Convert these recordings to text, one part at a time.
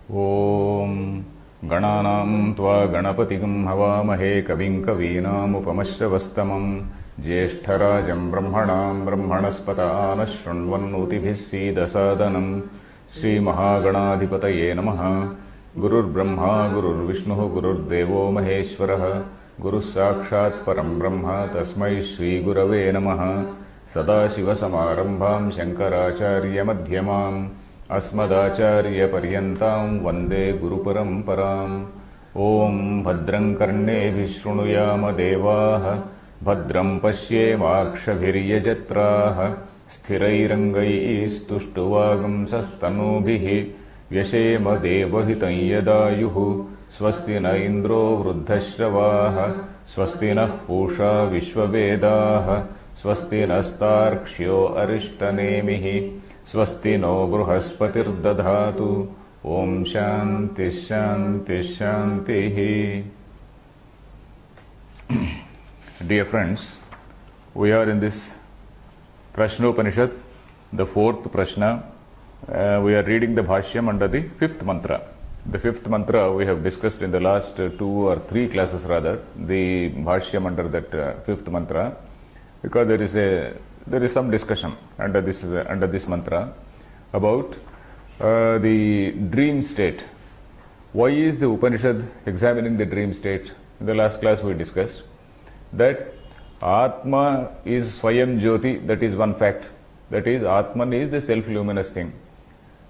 ॐ गणानां त्वा गणपतिं हवामहे कविं कवीनामुपमश्रवस्तमं ज्येष्ठराजं ब्रह्मणां ब्रह्मणस्पतानः शृण्वन्नोतिभिः सीदसादनं श्रीमहागणाधिपतये नमः। गुरुर्ब्रह्मा गुरुर्विष्णुः गुरुर्देवो महेश्वरः गुरुः साक्षात् परं ब्रह्म तस्मै श्रीगुरवे नमः। सदाशिवसमारम्भां शङ्कराचार्यमध्यमाम् अस्मदाचार्यपर्यन्तां वन्दे गुरुपरम्पराम्। ॐ भद्रं कर्णेभिः शृणुयाम देवाः भद्रं पश्येमाक्षभिर्यजत्राः स्थिरैरङ्गैस्तुष्टुवागुंसस्तनूभिः व्यशेम देवहितं यदायुः। स्वस्ति न इन्द्रो वृद्धश्रवाः स्वस्ति नः पूषा विश्ववेदाः स्वस्ति नस्तार्क्ष्यो अरिष्टनेमिः स्वस्ति नो बृहस्पतिर्दधातु। ॐ शान्ति शान्ति शान्तिः। Dear friends, we are in this Prashnopanishad, the fourth Prashna. We are reading the Bhashyam under the fifth mantra. The fifth mantra we have discussed in the last 2 or 3 classes rather, the Bhashyam under that fifth mantra, because there is some discussion under this mantra about the dream state. Why is the Upanishad examining the dream state? In the last class we discussed that Atma is Swayam Jyoti, that is one fact. That is, Atman is the self-luminous thing.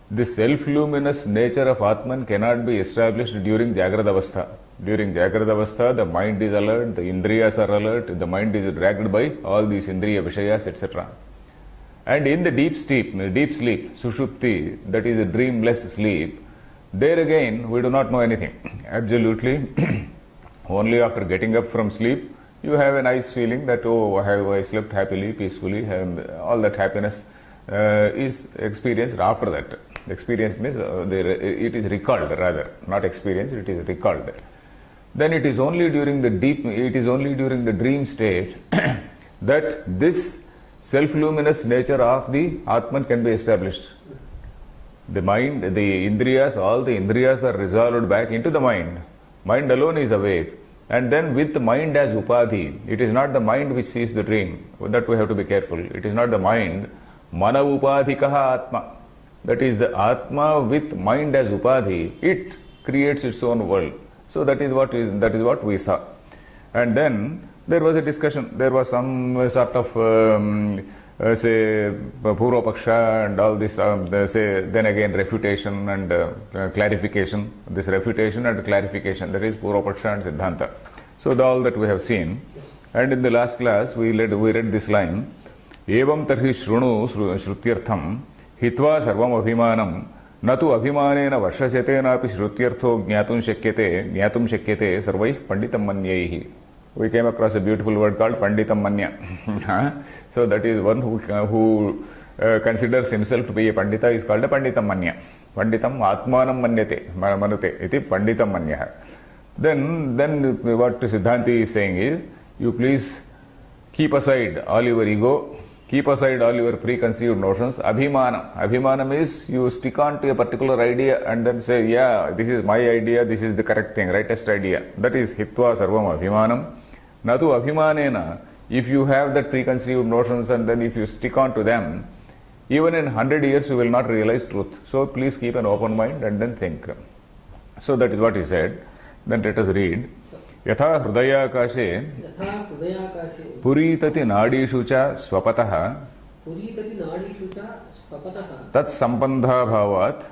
The self-luminous nature of Atman cannot be established during Jagrada Avastha. During Jagrada Avastha, the mind is alert, the Indriyas are alert, the mind is dragged by all these Indriya Vishayas, etc. And in the deep sleep, Sushupti, that is a dreamless sleep, there again we do not know anything. Absolutely. Only after getting up from sleep, you have a nice feeling that, oh, I slept happily, peacefully, and all that happiness is experienced after that. Experience means it is recalled rather, not experienced, it is recalled. Then it is only during the dream state that this self-luminous nature of the Atman can be established. The mind, the Indriyas, all the Indriyas are resolved back into the mind. Mind alone is awake. And then with the mind as Upadhi, it is not the mind which sees the dream. With that we have to be careful. It is not the mind. Mana Upadhikaha Atma. That is the Atma with mind as Upadhi. It creates its own world. So that is what we saw. And then there was a discussion. There was some sort of say Purva Paksha and all this. Then again refutation and clarification. This refutation and clarification. That is Purva Paksha and Siddhanta. So all that we have seen. And in the last class we read this line. Evam tarhi shrunu shrutyartham hitva sarvam abhimanam natu abhimanena varshasatena api shrutyartho jnatum shakyate sarvaih panditam manyaihi. We came across a beautiful word called panditam manya. So that is one who considers himself to be a pandita is called a panditam manya. Panditam atmanam manyate manute iti panditam manya. Then what Siddhanti is saying is, you please keep aside all your ego, keep aside all your preconceived notions. Abhimanam is you stick on to a particular idea and then say, yeah, this is my idea, this is the correct thing, rightest idea. That is hitva sarvam abhimanam. Natu abhimanena, if you have that preconceived notions and then if you stick on to them, even in 100 years you will not realize truth. So please keep an open mind and then think. So that is what he said. Then let us read. Yatha hridayakashe puritati nadishu cha swapataha tat sambandha bhavat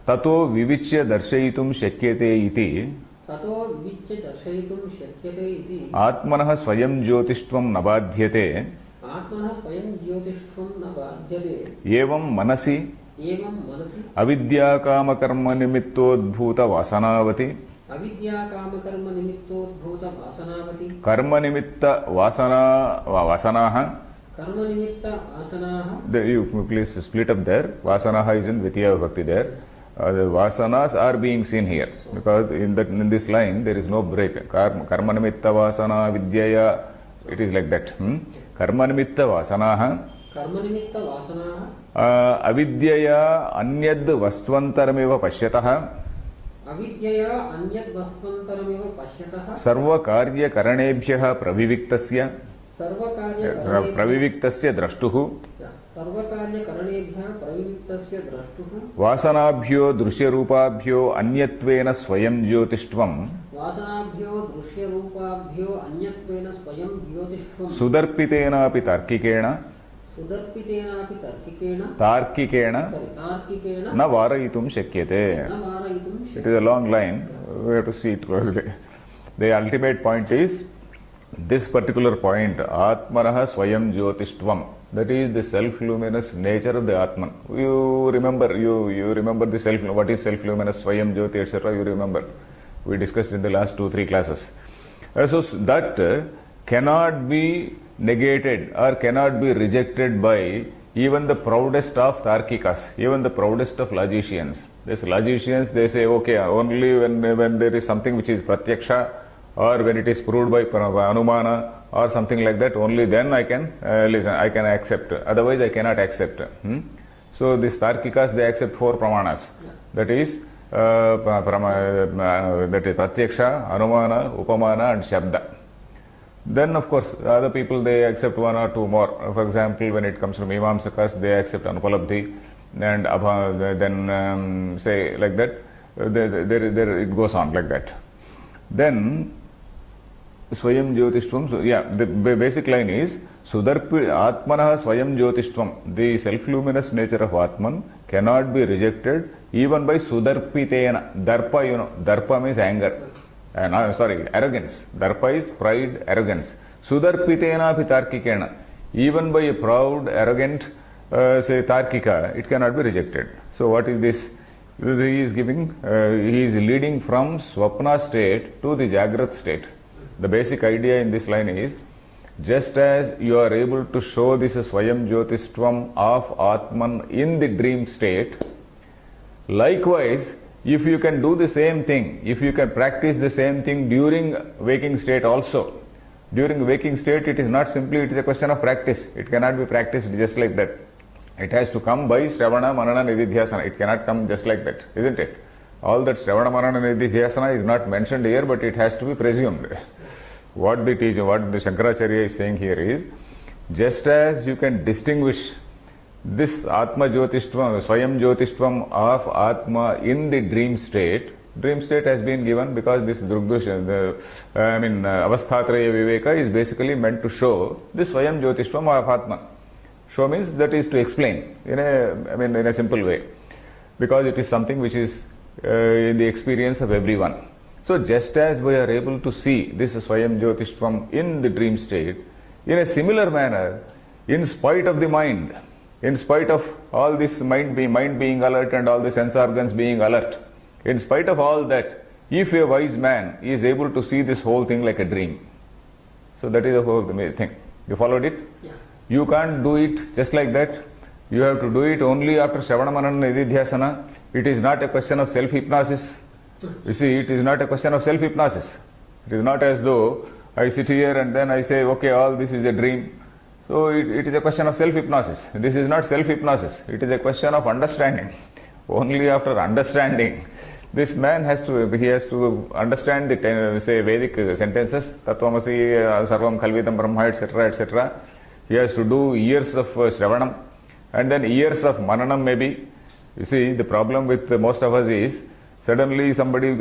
tato vivichya darshayitum shakyate iti atmanah swayam jyotishvam nabadhyate evam manasi avidya kama karma nimittodbhuta vasanavati karma nimitta vasanaha. You please split up there. Vasanaha is in Dvitiya Vibhakti there. The vasanas are being seen here because in this line there is no break. Karma nimitta vasana vidyaya. It is like that. Karma nimitta vasanaha कर्मनिमित्त वासनाः अविद्यया अन्यद् वस्त्वन्तरमिव पश्यतः अविद्यया अन्यद् वस्त्वन्तरमिव पश्यतः सर्वकार्यकरणेभ्यः प्रविविक्तस्य द्रष्टुः सर्वकार्यकरणेभ्यः प्रविविक्तस्य द्रष्टुः वासनाभ्यो दृश्यरूपाभ्यो अन्यत्वेन स्वयं ज्योतिष्ठम् वासनाभ्यो दृश्यरूपाभ्यो अन्यत्वेन स्वयं ज्योतिष्ठम् सुदर्पितेनापि तार्किकेण तार्किकेण न वारयितुं शक्यते. It is a long line. We have to see it closely. The ultimate point is this particular point, Atmanah Swayam Jyotishtvam. That is the self-luminous nature of the Atman. You remember the self. What is self-luminous, Swayam Jyoti, etc. You remember. We discussed in the last 2-3 classes. So that cannot be negated or cannot be rejected by even the proudest of Tarkikas, even the proudest of logicians. These logicians, they say, okay, only when there is something which is pratyaksha or when it is proved by anumana or something like that, only then I can listen, I can accept. Otherwise, I cannot accept. So these Tarkikas, they accept 4 pramanas. That is pratyaksha, anumana, upamana and shabda. Then, of course, other people, they accept 1 or 2 more. For example, when it comes to Mimamsakas, they accept Anupalabdhi and then say like that. There it goes on like that. Then, Swayam Jyotishtvam. So, yeah, the basic line is Atmanah Swayam Jyotishtvam. The self-luminous nature of Atman cannot be rejected even by Sudarpitena. Darpa, Darpa means anger. Arrogance. Darpa is pride, arrogance. Sudarpitena pitarkikena. Even by a proud, arrogant, say Tarkika, it cannot be rejected. So what is this? He is leading from Swapna state to the Jagrat state. The basic idea in this line is, just as you are able to show this Swayam Jyotishtvam of Atman in the dream state, likewise, if you can do the same thing, if you can practice the same thing during waking state also, during waking state it is not simply, it is a question of practice. It cannot be practiced just like that. It has to come by Shravana, Manana, Nididhyasana. It cannot come just like that, isn't it? All that Shravana, Manana, Nididhyasana is not mentioned here, but it has to be presumed. What the Shankaracharya is saying here is, just as you can distinguish this Atma Jyotishtvam, Swayam Jyotishtvam of Atma in the dream state has been given because this Drugdusha, Avasthatraya Viveka is basically meant to show this Swayam Jyotishtvam of Atma. Show means that is to explain in a simple way, because it is something which is in the experience of everyone. So just as we are able to see this Swayam Jyotishtvam in the dream state, in a similar manner, in spite of the mind, in spite of all this mind being alert and all the sense organs being alert, in spite of all that, if a wise man is able to see this whole thing like a dream. So that is the whole thing. You followed it? Yeah. You can't do it just like that. You have to do it only after Shravana Manana Nididhyasana. It is not a question of self-hypnosis. You see, it is not a question of self-hypnosis. It is not as though I sit here and then I say, okay, all this is a dream. So it is a question of self-hypnosis. This is not self-hypnosis. It is a question of understanding. Only after understanding, this man has to understand the Vedic sentences, Tattvamasi, Sarvam Khalvidam Brahma, etc., etc. He has to do years of Shravanam and then years of Mananam maybe. You see, the problem with most of us is, suddenly somebody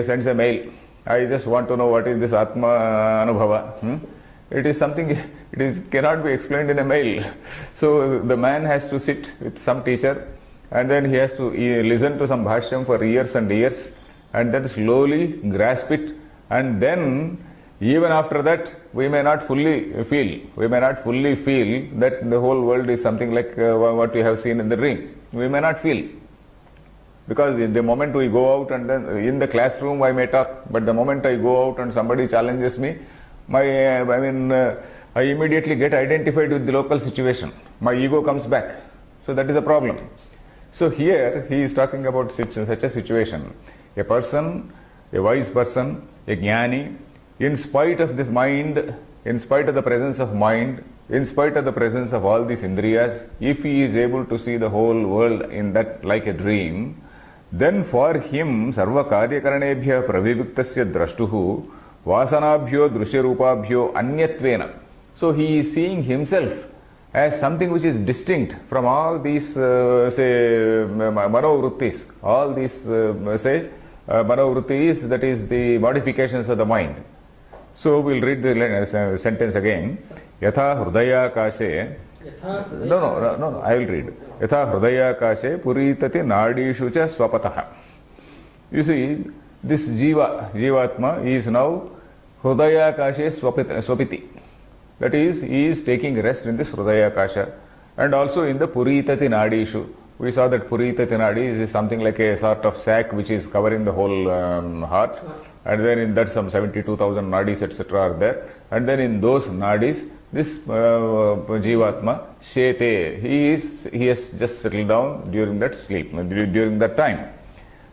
sends a mail. I just want to know what is this Atma Anubhava. It is something, cannot be explained in a mail. So the man has to sit with some teacher and then he has to listen to some bhashyam for years and years and then slowly grasp it, and then even after that we may not fully feel that the whole world is something like what we have seen in the dream. We may not feel. Because the moment we go out and then in the classroom I may talk, but the moment I go out and somebody challenges me, I immediately get identified with the local situation. My ego comes back. So that is the problem. So here he is talking about such a situation. A person, a wise person, a jnani, in spite of this mind, in spite of the presence of mind, in spite of the presence of all these indriyas, if he is able to see the whole world in that like a dream, then for him sarva karyakaranebhya pravivuktasya drashtuhu vasanabhyo drushyarupabhyo anyatvena. So he is seeing himself as something which is distinct from all these manovrittis, all these manovrittis, that is the modifications of the mind. So we'll read the sentence again. Yatha hrudayakashe. No, I will read. Yatha hrudayakashe puritati nadishu cha swapataha. You see, this Jivatma is now hrudayakashe swapiti. That is, he is taking rest in this hrudayakasha and also in the puritati nadishu. We saw that puritati nadi is something like a sort of sac which is covering the whole heart. And then in that some 72,000 nadis etc. are there. And then in those nadis, this Jivatma, Shete, he has just settled down during that sleep, during that time.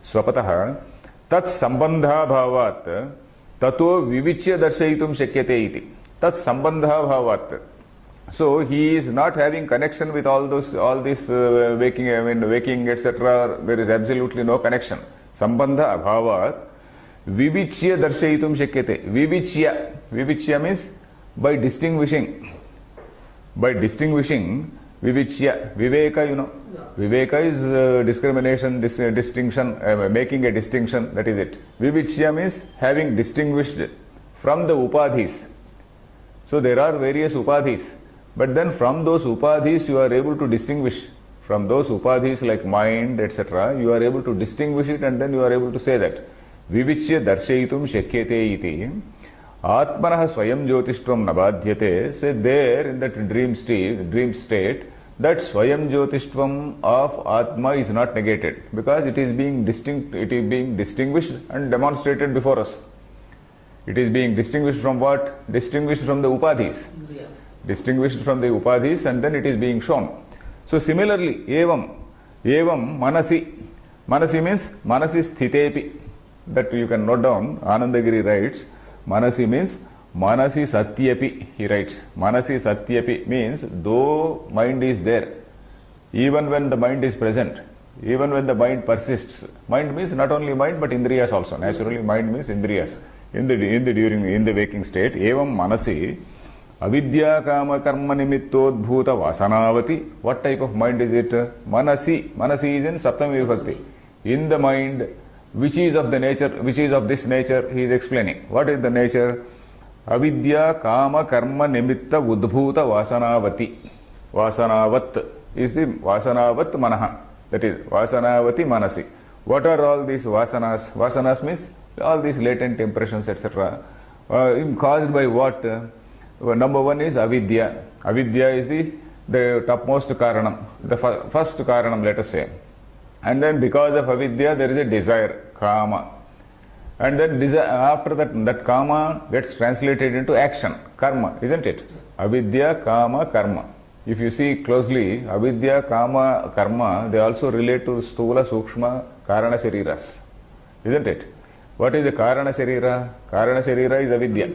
Swapataha, tat sambandha bhavat, tato vivichya darshayitum shakyate iti. Tat sambandha bhavat. So he is not having connection with all this waking etc. There is absolutely no connection. Sambandha bhavat. Vivichya darshayitum shakyate. Vivichya means by distinguishing. Vivichya. Viveka, you know. Viveka is discrimination, distinction, making a distinction, that is it. Vivichya means having distinguished from the upadhis. So there are various upadhis. But then from those upadhis you are able to distinguish. From those upadhis like mind, etc., you are able to distinguish it and then you are able to say that. Vivichya darshayitum shakyate iti atmanah swayam jyotishvam nabadhyate. Say there in that dream state, that swayam jyotishvam of Atma is not negated because it is being distinguished and demonstrated before us. It is being distinguished from what? Distinguished from the upadhis. Distinguished from the upadhis and then it is being shown. So similarly, evam manasi. Manasi means manasi sthitepi. That you can note down. Anandagiri writes, manasi means manasi satyapi, he writes. Manasi satyapi means though mind is there, even when the mind is present, even when the mind persists. Mind means not only mind but indriyas also. Naturally mind means indriyas. In the waking state, evam manasi avidya kama karma nimittodbhuta vasanavati. What type of mind is it? Manasi. Manasi is in Saptami Vibhakti. In the mind which is of this nature, he is explaining. What is the nature? Avidya kama karma nimitta udbhuta vasanavati. Vasanavat is the vasanavat manaha. That is vasanavati manasi. What are all these vasanas? Vasanas means all these latent impressions, etc. Caused by what? Number one is avidya. Avidya is the topmost karanam, the first karanam, let us say. And then because of avidya there is a desire, kama. And then after that kama gets translated into action, karma, isn't it? Avidya, kama, karma. If you see closely, avidya, kama, karma, they also relate to stula, sukshma, karana shariras, isn't it? What is the karana sharira? Karana sharira is avidya.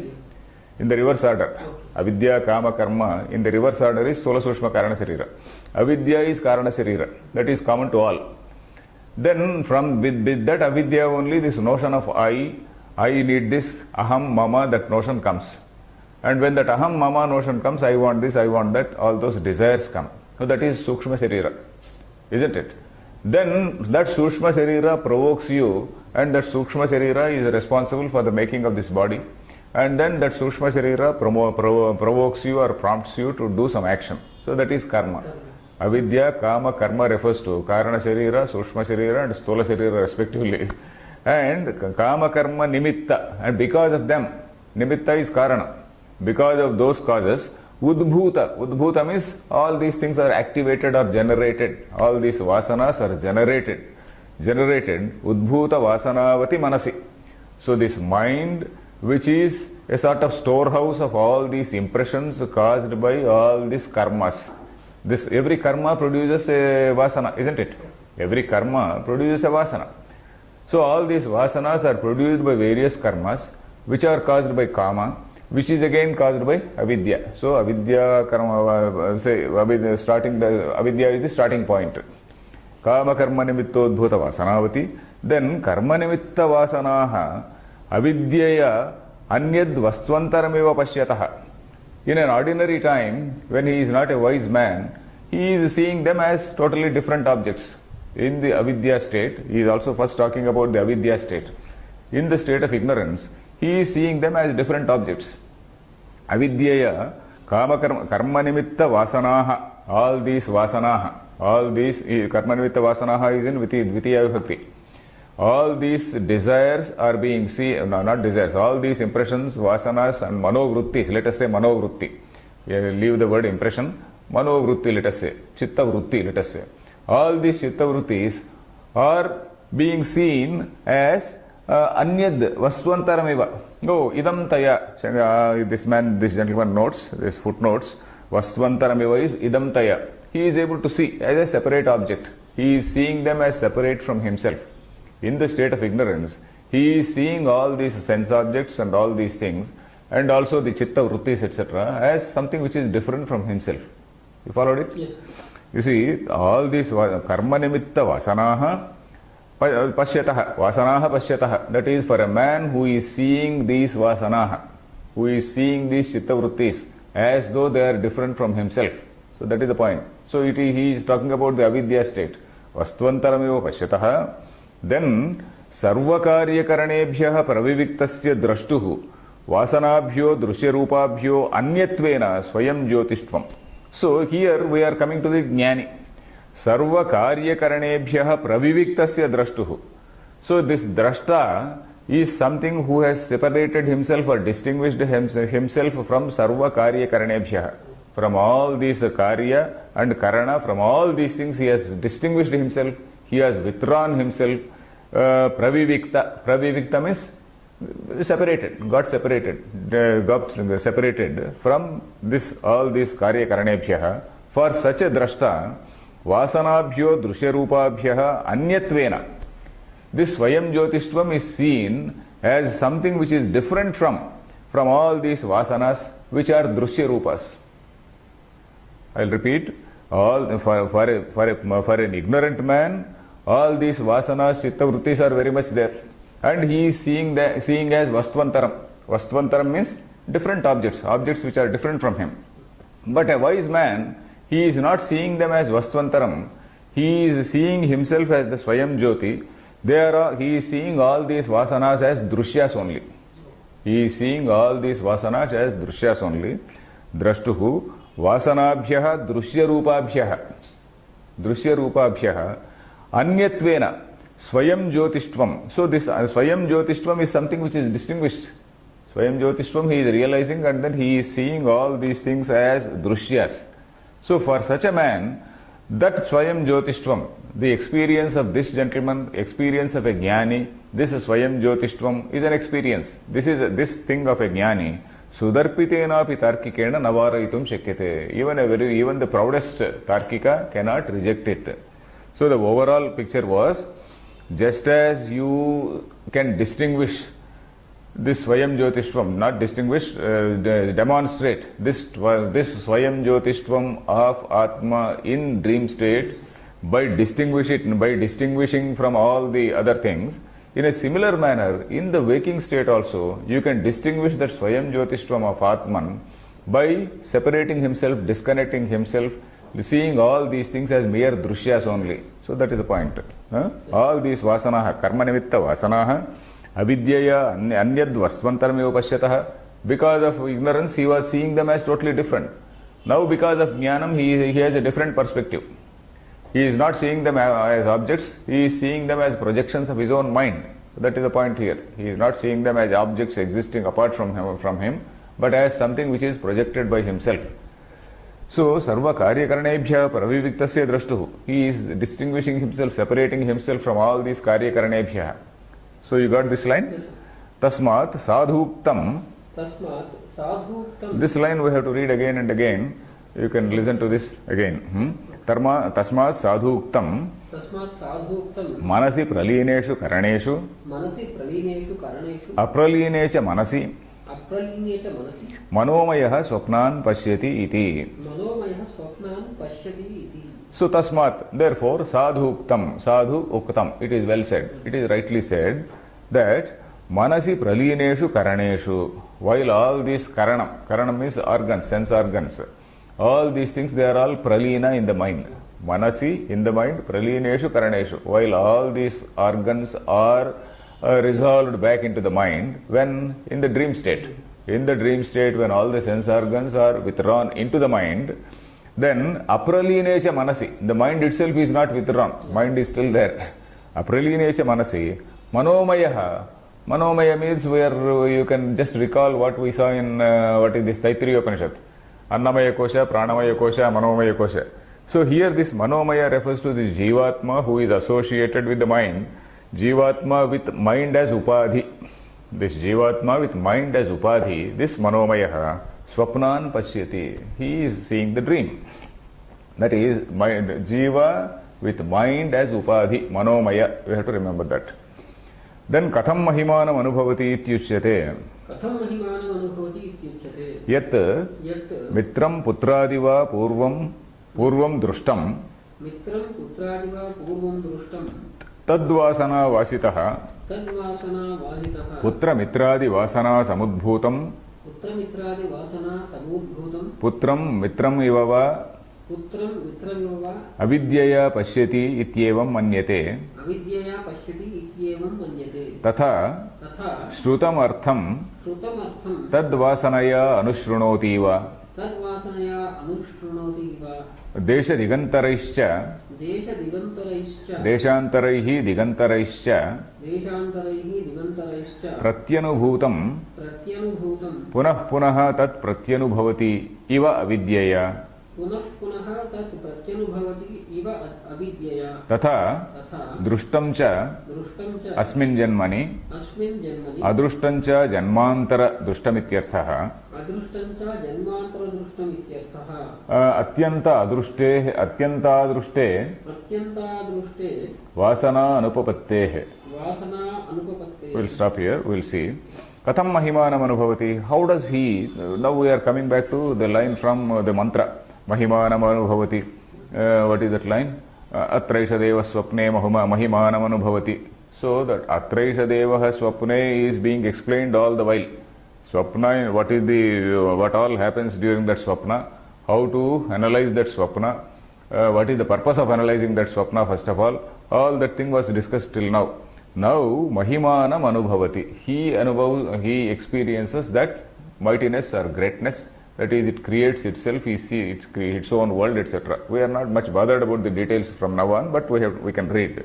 In the reverse order, avidya, kama, karma, in the reverse order is stula, sukshma, karana sharira. Avidya is karana sharira. That is common to all. Then with that avidya only, this notion of I need this, aham, mama, that notion comes. And when that aham, mama notion comes, I want this, I want that, all those desires come. So that is sukshma sharira, isn't it? Then that sukshma sharira provokes you, and that sukshma sharira is responsible for the making of this body. And then that sukshma sharira provokes you or prompts you to do some action. So that is karma. Avidya, kama, karma refers to karana sharira, sukshma sharira and stula sharira respectively. And kama, karma, nimitta. And because of them, nimitta is karana. Because of those causes, udbhuta. Udbhuta means all these things are activated or generated. All these vasanas are generated. Udbhuta vasanavati manasi. So this mind, which is a sort of storehouse of all these impressions caused by all these karmas. Every karma produces a vasana, isn't it? Every karma produces a vasana. So all these vasanas are produced by various karmas which are caused by kama, which is again caused by avidya. So avidya karma, avidya is the starting point. Kama karma nimittodbhuta vasanavati. Then karma nimitta vasanaha avidyaya anyad vastvantarameva pashyataha. In an ordinary time, when he is not a wise man, he is seeing them as totally different objects. In the avidya state, he is also first talking about the avidya state. In the state of ignorance, he is seeing them as different objects. Avidyaya kama karma nimitta vasanaha. All these vasanaha. All these karma nimitta vasanaha is in Dvitiya Vibhakti. All these desires are being seen, no, not desires, all these impressions, vasanas and manovrittis, let us say manovritti. Leave the word impression, manovritti, let us say, chitta vritti, let us say. All these chitta vrittis are being seen as anyad vastvantarameva. No, idam taya. This gentleman notes, this footnotes, vastvantarameva is idam taya. He is able to see as a separate object. He is seeing them as separate from himself. In the state of ignorance, he is seeing all these sense objects and all these things, and also the chitta vrittis, etc., as something which is different from himself. You followed it? Yes. You see, all these karma nimitta vasanaha pashyataha, vasanaha pashyataha. That is, for a man who is seeing these vasanaha, who is seeing these chitta vrittis as though they are different from himself. So that is the point. So he is talking about the avidya state. Vastvantarameva pashyataha. Then sarvakaryakaranebhyah praviviktasya drashtuhu vasanabhyo drushyarupabhyo anyatvena swayam jyotishvam. So here we are coming to the jnani. Sarvakaryakaranebhyah praviviktasya drashtuhu. So this drashta is something who has separated himself or distinguished himself from sarvakaryakaranebhyah. From all these karya and karana, from all these things he has distinguished himself. He has withdrawn himself. Pravivikta. Pravivikta means separated, got separated from this, all these karya karanebhyah. For such a drashta, vasanabhyo drushyarupabhyah anyatvena. This swayam jyotishvam is seen as something which is different from all these vasanas which are drushyarupas. I will repeat. All for an ignorant man, all these vasanas, chitta vrittis are very much there, and he is seeing as vastvantaram. Vastvantaram means different objects which are different from him. But a wise man, he is not seeing them as vastvantaram. He is seeing himself as the swayam jyoti. He is seeing all these vasanas as drishyas only. He is seeing all these vasanas as drishyas only. Drashtuhu vasanabhyah drushyarupabhyah anyatvena swayam jyotishvam. So this swayam jyotishvam is something which is distinguished. Swayam jyotishvam he is realizing, and then he is seeing all these things as drishyas. So for such a man, that swayam jyotishvam, the experience of this gentleman, experience of a jnani, this swayam jyotishvam is an experience. This thing of a jnani, sudarpitenapi tarkikena navaraitum shakyate. Even the proudest tarkika cannot reject it. So the overall picture was, just as you can distinguish this swayam jyotishvam, not distinguish, demonstrate this swayam jyotishvam of Atma in dream state by distinguishing from all the other things. In a similar manner, in the waking state also, you can distinguish that swayam jyotishvam of Atman by separating himself, disconnecting himself, seeing all these things as mere drishyas only. So that is the point. All these vasanaha, karma nimitta vasanaha, avidyaya anyad vastvantarameva pashyataha. Because of ignorance, he was seeing them as totally different. Now because of jnanam, he has a different perspective. He is not seeing them as objects, he is seeing them as projections of his own mind. That is the point here. He is not seeing them as objects existing apart from him, but as something which is projected by himself. So, sarva karyakaranebhyah praviviktasya drashtuhu. He is distinguishing himself, separating himself from all these karyakaranebhyah. So, you got this line? Yes, sir. Tasmat sadhuktam. This line we have to read again and again. You can listen to this again. Tasmat sadhuktam. Manasi pralineshu karaneshu. Apralinecha manasi. अप्रलीने च मनसि मनोमयः स्वप्नान् पश्यति इति. मनोमयः स्वप्नान् पश्यति इति. So tasmat, therefore, sadhu uktam, it is well said, it is rightly said that manasi pralineshu karaneshu, while all these karanam means organs, sense organs, all these things, they are all pralina in the mind. Manasi in the mind, pralineshu karaneshu, while all these organs are resolved back into the mind when in the dream state. In the dream state, when all the sense organs are withdrawn into the mind, then apralinecha manasi, the mind itself is not withdrawn, mind is still there. Apralinecha manasi, manomaya means where you can just recall what we saw in what is this Taittiriya Upanishad, annamaya kosha, pranamaya kosha, manomaya kosha. So here this manomaya refers to the jivatma who is associated with the mind, jivatma with mind as upadhi. This jivatma with mind as upadhi, this manomaya swapnan pashyati, he is seeing the dream. That is mind, jiva with mind as upadhi, manomaya, we have to remember that. Then katham mahimanam anubhavati ityuchyate. कथं महिमानम् अनुभवति इत्युच्यते. Yat mitram putradiva purvam drushtam मित्रं पुत्रादिवा पूर्वं दृष्टं तद्वासना वासितः तद्वासना वाहितः पुत्र मित्रादि वासना समुद्भूतम् पुत्रमित्रादिवासना समुद्भूतं पुत्रं मित्रम् इव वा पुत्रं मित्रमिव वा अविद्यया पश्यति इत्येवं मन्यते. अविद्यया पश्यति इत्येवं मन्यते. तथा तथा श्रुतमर्थं श्रुतमर्थं तद्वासनया अनुशृणोति वा तद्वासनया अनुशृणोति वा देशदिगन्तरैश्च देशदिगन्तरैश्च देशान्तरैः दिगन्तरैश्च दिगन्तरैश्च प्रत्यनुभूतं प्रत्यनुभूतं पुनः पुनः तत् प्रत्यनुभवति इव अविद्यया पुनः पुनः तत् प्रत्यनुभवति इव अविद्यया. तथा तथा दृष्टं च दृष्टं च अस्मिन् जन्मनि अदृष्टं च जन्मान्तर दृष्टमित्यर्थः. अदृष्टं च जन्मान्तर दृष्टमित्यर्थः. अत्यन्तादृष्टे वासना अनुपपत्तेः. वासना अनुपपत्तेः. We'll stop here, we'll see. Katham mahimanam anubhavati, how does he, now we are coming back to the line from the mantra, mahimanam anubhavati. What is that line? Atraisha deva swapne mahimanam anubhavati. So that Atraisha deva swapne is being explained all the while. Swapna, what all happens during that swapna, how to analyze that swapna, what is the purpose of analyzing that swapna first of all that thing was discussed till now. Now, mahimanam anubhavati. He experiences that mightiness or greatness, that is, it creates itself, he sees its own world, etc. We are not much bothered about the details from now on, but we can read.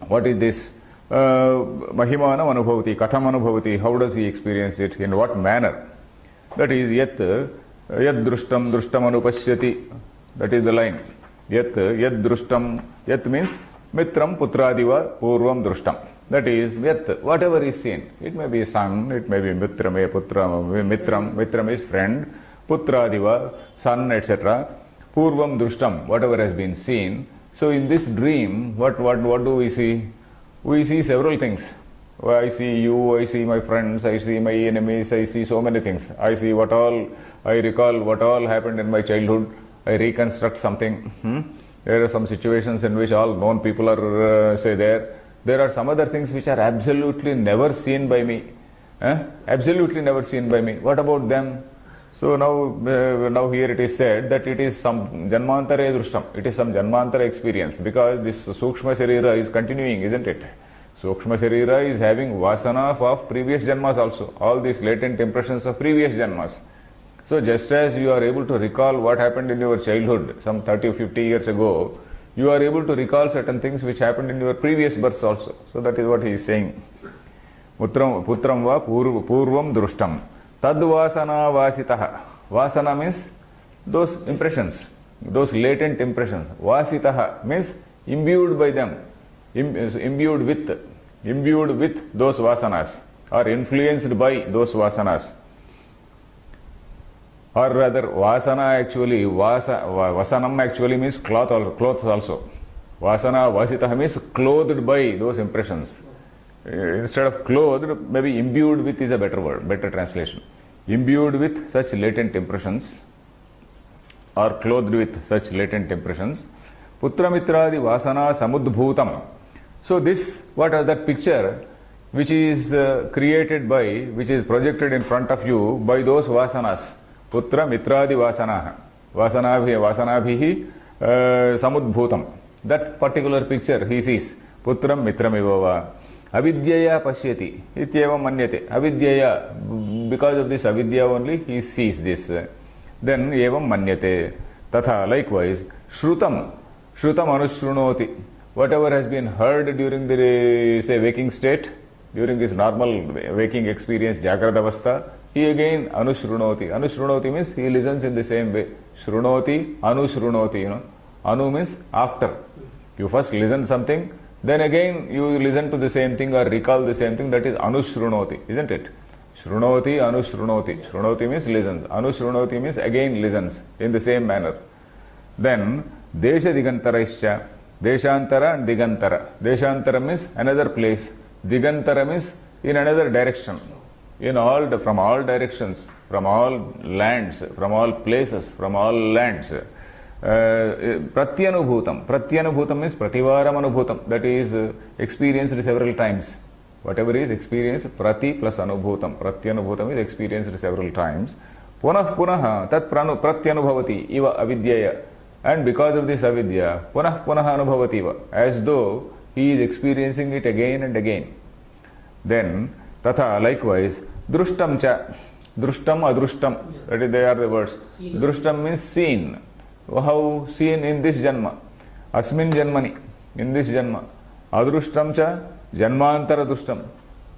What is this? Mahimanam anubhavati, katham anubhavati, how does he experience it, in what manner? That is, yat drustam anupashyati, that is the line. Yat drustam, yat means mitram putradiva purvam drushtam. That is, yat, whatever is seen. It may be son, it may be mitram is friend, putradiva, son, etc. Purvam drushtam, whatever has been seen. So in this dream, what do we see? We see several things. I see you, I see my friends, I see my enemies, I see so many things. I see I recall what all happened in my childhood. I reconstruct something. There are some situations in which all known people are, there. There are some other things which are absolutely never seen by me. Absolutely never seen by me. What about them? So now here it is said that it is some janmantara drushtam. It is some janmantara experience, because this sukshma sharira is continuing, isn't it? Sukshma sharira is having vasana of previous janmas also. All these latent impressions of previous janmas. So just as you are able to recall what happened in your childhood some 30 or 50 years ago, you are able to recall certain things which happened in your previous births also. So that is what he is saying. Putram va purvam drushtam. Tadvasana vasitaha. Vasana means those impressions, those latent impressions. Vasitaha means imbued by them, imbued with those vasanas, or influenced by those vasanas. Or rather, vasana actually, vasanam actually means clothes also. Vasana vasitaha means clothed by those impressions. instead of clothed, maybe imbued with is a better word, better translation. Imbued with such latent impressions, or clothed with such latent impressions. Putramitradi vasana samudbhutam. So this, what is that picture which is created by, which is projected in front of you by those vasanas. Putra mitradi vasanaha. Vasanabhihi samudbhutam. That particular picture he sees. Putram mitramivava. Avidyaya pashyati. Ityevam manyate. Avidyaya. Because of this avidya only he sees this. Then evam manyate. Tatha, likewise, shrutam. Shrutam anushrunoti. Whatever has been heard during the, say, waking state, during his normal waking experience, Jagrata Avastha, he again anushrunoti. Anushrunoti means he listens in the same way. Shrunoti, anushrunoti, you know. Anu means after. You first listen something, then again you listen to the same thing or recall the same thing, that is anushrunoti, isn't it? Shrunoti, anushrunoti. Shrunoti means listens. Anushrunoti means again listens in the same manner. Then, desha digantaraischa. Deshantara and digantara. Deshantara means another place. Digantara means in another direction. In all, from all directions, from all lands, from all places, from all lands. Pratyanubhutam. Pratyanubhutam means prativaram anubhutam. That is experienced several times. Whatever is experienced, prati plus anubhutam. Pratyanubhutam is experienced several times. Punah punaha tat pratyanubhavati iva avidyaya. And because of this avidya, punah punaha anubhavativa, as though he is experiencing it again and again. Then, tatha, likewise, drushtam cha. Drushtam, adrushtam. That is, they are the words. Drushtam means seen. How seen in this janma? Asmin janmani. In this janma. Adrushtam cha, janmantara drushtam.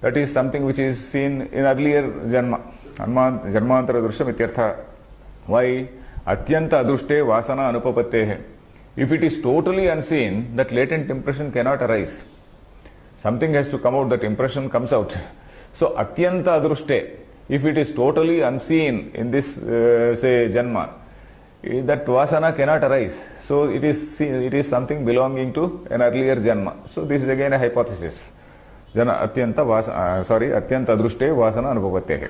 That is something which is seen in earlier janma. Janmantara drushtam ityartha. Why? Atyanta adrushte vasana anupapattehe. If it is totally unseen, that latent impression cannot arise. Something has to come out, that impression comes out. So, atyanta adrushte, if it is totally unseen in this, say, janma, that vasana cannot arise. So, it is something belonging to an earlier janma. So, this is again a hypothesis. Atyanta adrushte vasana anupapattehe.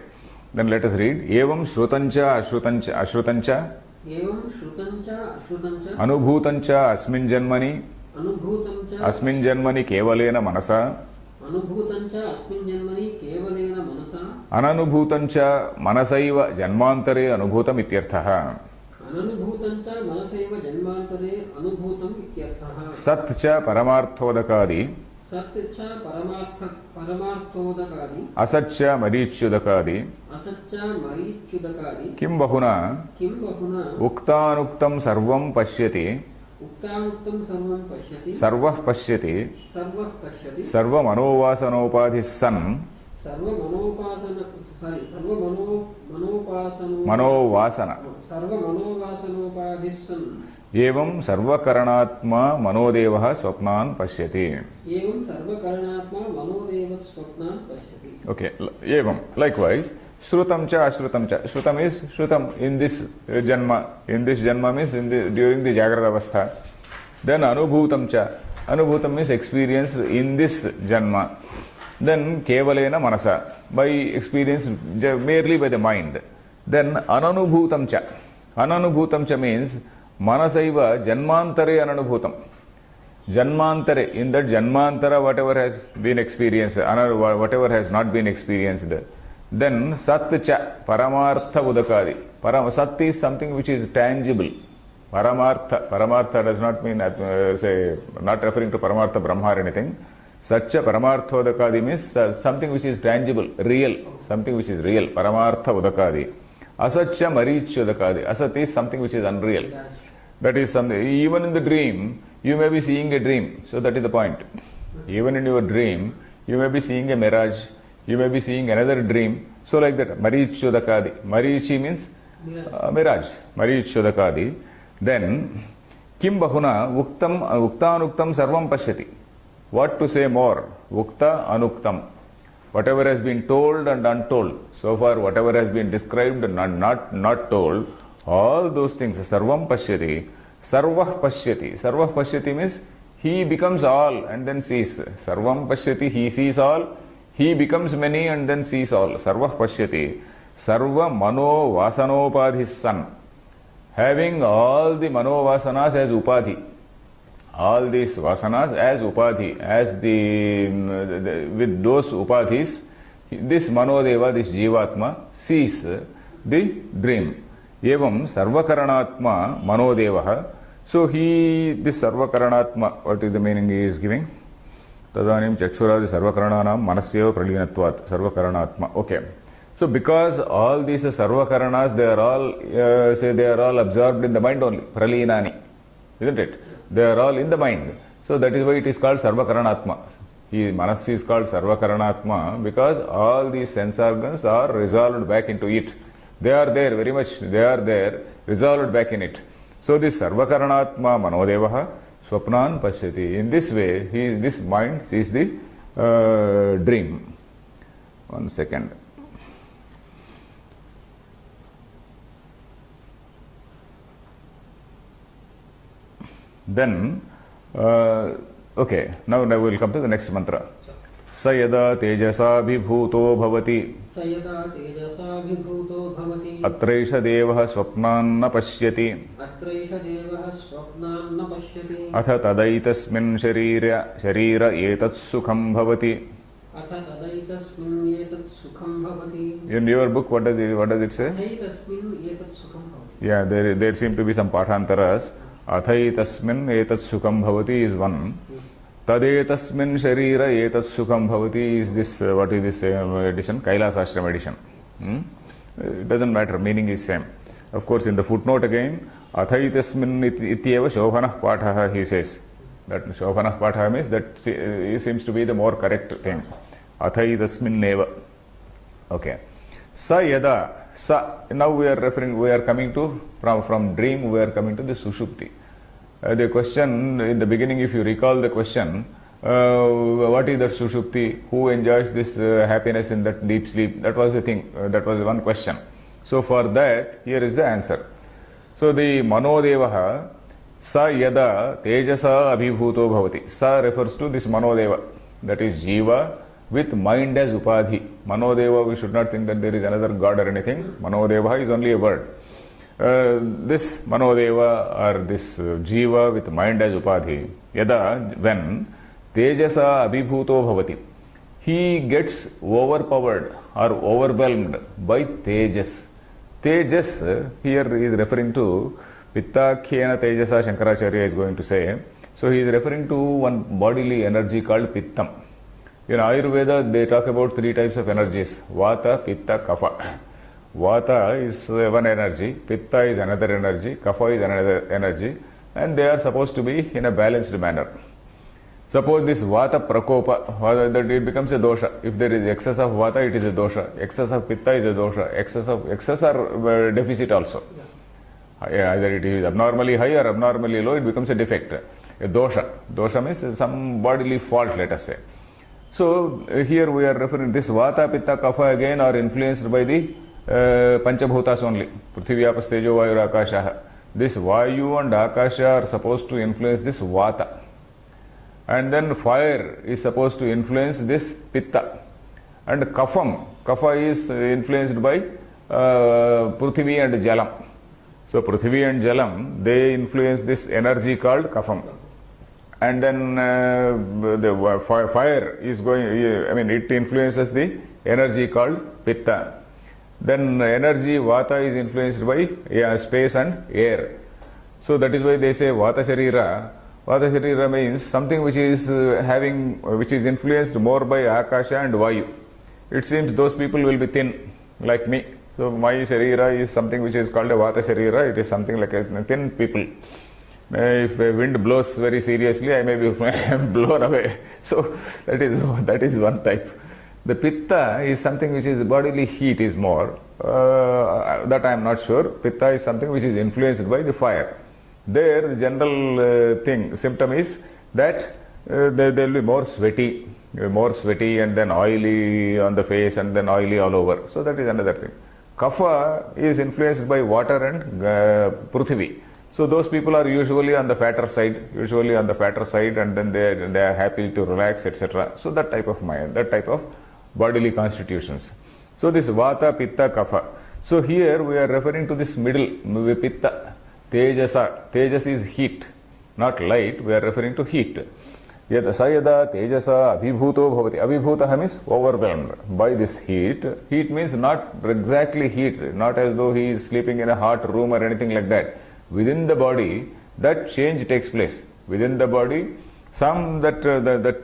Then let us read. Evam shrutancha ashrutancha एवं श्रुतंचा अश्रुतंचा अनुभूतंचा अस्मिन् जन्मनि केवलेन मनसा अनुभूतंचा अस्मिन् जन्मनि केवलेन मनसा अननुभूतंचा मनसैव जन्मान्तरे अनुभूतम् इत्यर्थः अननुभूतंचा मनसैव जन्मान्तरे अनुभूतम् इत्यर्थः सत् च परमार्थोदकादि सत्च परमार्थोदकादि असच्च मरीच्युदकादि किं बहुना उक्तानुक्तं सर्वं पश्यति सर्वः पश्यति सर्वमनोवासनोपाधिः सन् एवं सर्वकरणात्मा मनोदेवः स्वप्नान् पश्यति. Okay, evam, likewise, shrutam cha ashrutam cha. Shrutam is shrutam in this janma. In this janma means during the Jagrata Avastha. Then anubhutam cha. Anubhutam means experienced in this janma. Then kevalena manasa, by experience merely by the mind. Then ananubhutam cha. Ananubhutam cha means manasaiva janmantare ananubhutam. Janmantare, in that janmantara, whatever has been experienced, whatever has not been experienced. Then sat cha, paramartha udakadi. Sat is something which is tangible. Paramartha does not mean, say, not referring to paramartha brahma or anything. Satcha paramartha udakadi means something which is tangible, real, something which is real. Paramartha udakadi. Asatcha marichya udakadi. Asat is something which is unreal. That is something, even in the dream, you may be seeing a dream. So that is the point. Even in your dream, you may be seeing a mirage. You may be seeing another dream. So like that, marichudakadi. Marichi means mirage. Marichudakadi. Then, kim bahuna uktanuktam sarvam pashyati. What to say more? Ukta anuktam. Whatever has been told and untold. So far, whatever has been described and not told, all those things, sarvam pashyati. Sarvah pashyati. Sarvah pashyati means he becomes all and then sees. Sarvam pashyati, he sees all. He becomes many and then sees all. Sarva pashyati. Sarva mano vasanopadhi son. Having all the mano vasanas as upadhi. All these vasanas as upadhi. As with those upadhis, this manodeva, this jivatma, sees the dream. Evam sarvakaranatma manodevaha. So this sarvakaranatma, what is the meaning he is giving? Tadanim chakshuradi sarvakarananam manasyeva pralinatvat. Sarvakaranatma. Okay. So because all these sarvakaranas, they are all absorbed in the mind only. Pralinani. Isn't it? They are all in the mind. So that is why it is called sarvakaranatma. Manasya is called sarvakaranatma because all these sense organs are resolved back into it. They are there very much. They are there, resolved back in it. So this sarvakaranatma manodevaha swapnan pashyati. In this way, this mind sees the dream. 1 second. Then, okay, now we will come to the next mantra. Sayada tejasa vibhuto bhavati. Sayada tejasa vibhuto bhavati. Atraisha devaha swapnan na pashyati. Atraisha devaha swapnan na pashyati. Atha tadaitasmin sharira etat sukham bhavati. Atha tadaitasmin etat sukham bhavati. In your book, what does it say? Tadaitasmin etat sukham bhavati. Yeah, there seem to be some pathantaras. Athaitasmin etat sukham bhavati is one. Tadetasmin sharira etat sukham bhavati is this, what is this edition? Kailas Ashram edition. It doesn't matter, meaning is same. Of course, in the footnote again, Athaitasmin ityeva shobhanah pathaha, he says. That shobhanah pathaha means that seems to be the more correct thing. Athaitasmin neva. Okay. Sa yada. Sa. Now we are coming to, from dream, we are coming to the sushupti. The question in the beginning, if you recall the question, what is that sushupti? Who enjoys this happiness in that deep sleep? That was the thing. That was one question. So for that, here is the answer. So the manodevaha sa yada tejasa abhibhuto bhavati. Sa refers to this manodeva, that is jiva with mind as upadhi. Manodeva, we should not think that there is another god or anything. Manodeva is only a word. This manodeva or this jiva with mind as upadhi, yada, when tejasa abhibhuto bhavati, he gets overpowered or overwhelmed by tejas. Tejas here is referring to pittakhyena tejasa, Shankaracharya is going to say. So he is referring to one bodily energy called pittam. In Ayurveda, they talk about 3 types of energies: Vata, Pitta, Kapha. Vata is one energy, Pitta is another energy, Kapha is another energy, and they are supposed to be in a balanced manner. Suppose this Vata Prakopa, that it becomes a dosha. If there is excess of Vata, it is a dosha. Excess of Pitta is a dosha. Excess or deficit also. Either it is abnormally high or abnormally low, it becomes a defect. A dosha. Dosha means some bodily fault, let us say. So here we are referring this Vata, Pitta, Kapha again are influenced by the Panchabhutas only. Prithvi, Apas, Tejo, Vayu, Akasha. This Vayu and Akasha are supposed to influence this Vata. And then fire is supposed to influence this Pitta. And Kapha is influenced by Prithvi and Jalam. So Prithvi and Jalam, they influence this energy called Kapham. And then the fire is going, it influences the energy called Pitta. Then energy Vata is influenced by space and air. So that is why they say Vata Sharira. Vata Sharira means something which is influenced more by Akasha and Vayu. It seems those people will be thin, like me. So my Sharira is something which is called a Vata Sharira. It is something like a thin people. If a wind blows very seriously, I may be blown away. So that is one type. The Pitta is something which is bodily heat is more. That I am not sure. Pitta is something which is influenced by the fire. There, the general symptom is that they will be more sweaty and then oily on the face and then oily all over. So that is another thing. Kapha is influenced by water and Prithvi. So those people are usually on the fatter side, and then they are happy to relax, etc. So that type of mind, that type of bodily constitutions. So this Vata, Pitta, Kapha. So here we are referring to this middle, Pitta, Tejasa. Tejas is heat, not light. We are referring to heat. Yet Sayada Tejasa Abhibhuto Bhavati. Abhibhuta means overwhelmed by this heat. Heat means not exactly heat, not as though he is sleeping in a hot room or anything like that. Within the body, that change takes place. Within the body, that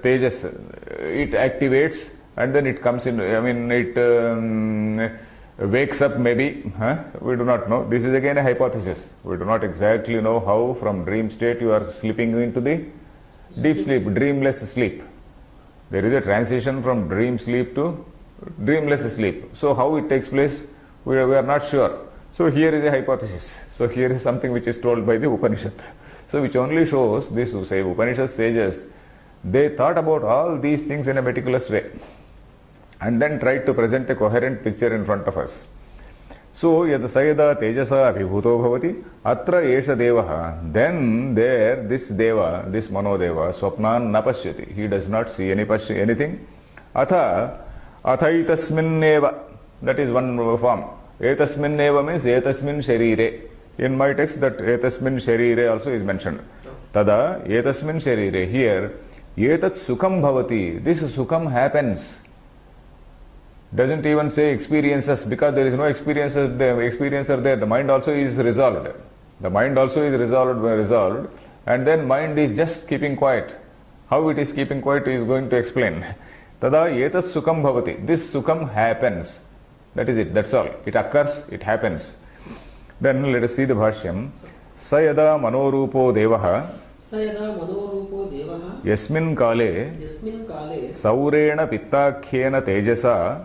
Tejas, it activates and then it comes in. I mean, it wakes up maybe. We do not know. This is again a hypothesis. We do not exactly know how from dream state you are slipping into the deep sleep, dreamless sleep. There is a transition from dream sleep to dreamless sleep. So how it takes place, we are not sure. So here is a hypothesis. So here is something which is told by the Upanishad. So which only shows this, say Upanishad sages, they thought about all these things in a meticulous way and then tried to present a coherent picture in front of us. So yad sayada tejasa abhibhuto bhavati atra esha devaha, then there this deva, this manodeva, swapnan na pashyati, he does not see anything. Atha itasminneva, that is one form. Etasminneva means etasmin sharire. In my text that etasmin sharire also is mentioned. Tada etasmin sharire, here etat sukham bhavati, this sukham happens. Doesn't even say experiences, because there is no experiencer there. The mind also is resolved. And then mind is just keeping quiet. How it is keeping quiet he is going to explain. Tada etat sukham bhavati, this sukham happens. That is it, that's all. It occurs, it happens. Then let us see the Bhashyam. Sayada manorupo devaha yasmin kale saurena pittakhyena tejasa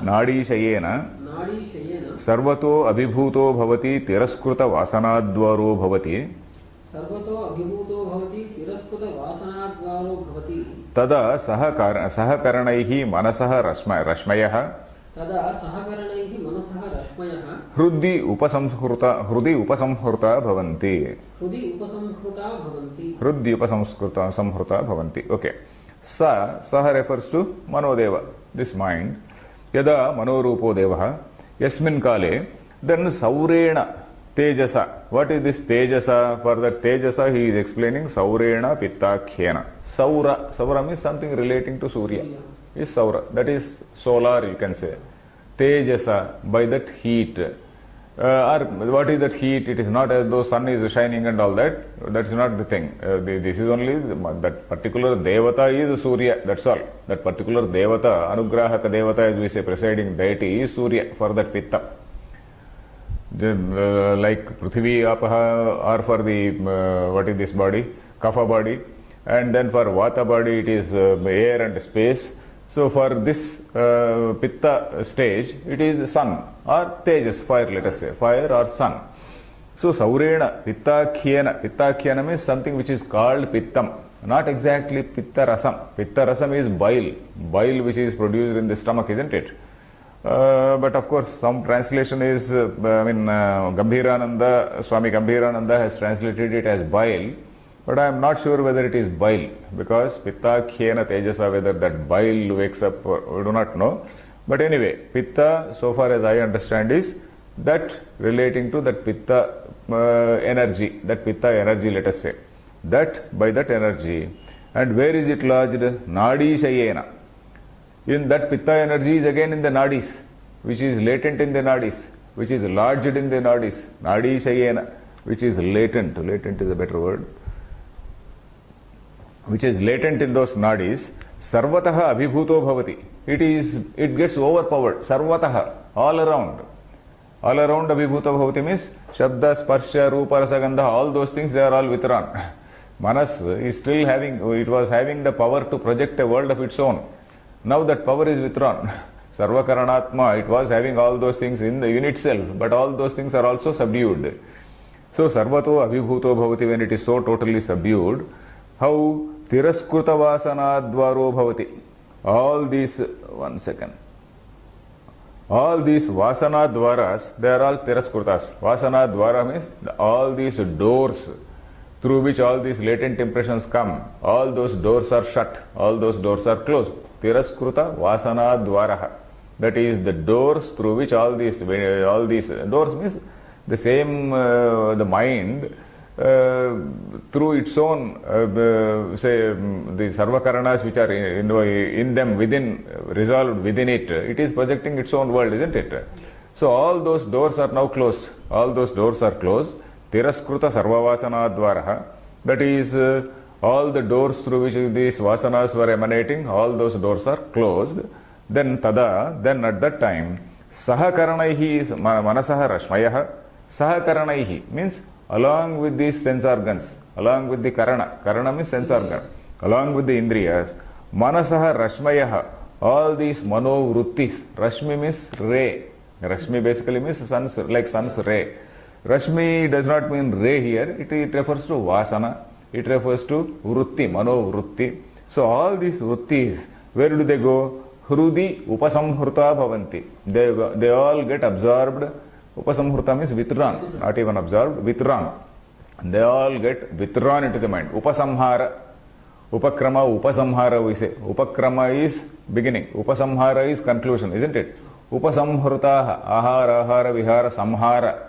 nadishayena sarvato abhibhuto bhavati tiraskruta vasanadvaro bhavati tada sahakarnaihi manasah rashmayah Hrudi upasamskruta bhavanti. Okay. Saha refers to Manodeva, this mind. Yada Manorupo Devaha, Yasmin Kale, then Saurena Tejasa. What is this Tejasa? For that Tejasa he is explaining Saurena Pittakhyena. Saura means something relating to Surya. Is Saura, that is solar, you can say. Tejasa, by that heat. Or what is that heat? It is not as though sun is shining and all that. That is not the thing. This is only that particular Devata is Surya, that's all. That particular Devata, Anugrahaka Devata, as we say, presiding deity is Surya for that Pitta. Like Prithvi, Apaha are for the, what is this body? Kapha body. And then for Vata body it is air and space. So for this Pitta stage, it is sun or Tejas, fire, let us say, fire or sun. So Saurena, Pittakhyena means something which is called Pittam, not exactly Pitta Rasam. Pitta Rasam is bile which is produced in the stomach, isn't it? But of course, some translation is, Gambhirananda, Swami Gambhirananda has translated it as bile. But I am not sure whether it is bile, because Pitta Khyena Tejasa, whether that bile wakes up, we do not know. But anyway, Pitta, so far as I understand, is that relating to that Pitta energy, let us say. That, by that energy. And where is it lodged? Nadi Shayena. In that Pitta energy is again in the Nadis, which is latent in the Nadis, which is lodged in the Nadis. Nadi Shayena, which is latent. Latent is a better word. Which is latent in those nadis, sarvataha abhibhuto bhavati. It gets overpowered. Sarvataha, all around. All around abhibhuto bhavati means shabda, sparsha, rupa, rasa, gandha, all those things, they are all withdrawn. Manas is still it was having the power to project a world of its own. Now that power is withdrawn. Sarvakaranatma, it was having all those things in itself, but all those things are also subdued. So sarvato abhibhuto bhavati, when it is so totally subdued, how Tiraskruta vasanadvaro bhavati. All these, one second. All these vasana dwaras, they are all tiraskrutas. Vasana dwara means all these doors through which all these latent impressions come, all those doors are shut, all those doors are closed. Tiraskruta vasana dwaraha. That is the doors through which all these doors means the same, the mind through its own, the sarvakaranas which are in them, within, resolved within it, it is projecting its own world, isn't it? So all those doors are now closed. All those doors are closed. Tiraskruta sarvavasana dvaraha. That is, all the doors through which these vasanas were emanating, all those doors are closed. Then tada, then at that time, sahakaranaihi manasaha rashmayaha. Sahakaranaihi means along with these sense organs, along with the karana means sense organ, along with the indriyas, manasaha rashmayaha, all these manovrittis, rashmi means ray, rashmi basically means sun's, like sun's ray. Rashmi does not mean ray here, it refers to vasana, it refers to vritti, manovritti. So all these vrittis, where do they go? Hrudi upasamhruta bhavanti. They all get absorbed. Upasamhruta means withdrawn, not even absorbed, withdrawn. They all get withdrawn into the mind. Upasamhara, upakrama, upasamhara we say. Upakrama is beginning, upasamhara is conclusion, isn't it? Upasamhrutaha, ahara, ahara, vihara, samhara.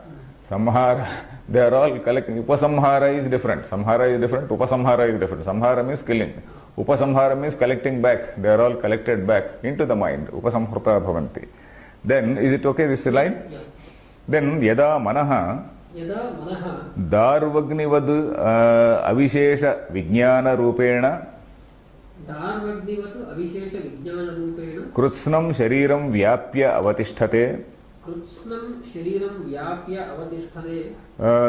Samhara, they are all collecting. Upasamhara is different, samhara is different, upasamhara is different. Samhara means killing. Upasamhara means collecting back. They are all collected back into the mind. Upasamhruta bhavanti. Then, is it okay this line? Yeah. Then, yada manaha darvagnivad avishesha vijnana rupena krutsnam shariram vyapya avatisthate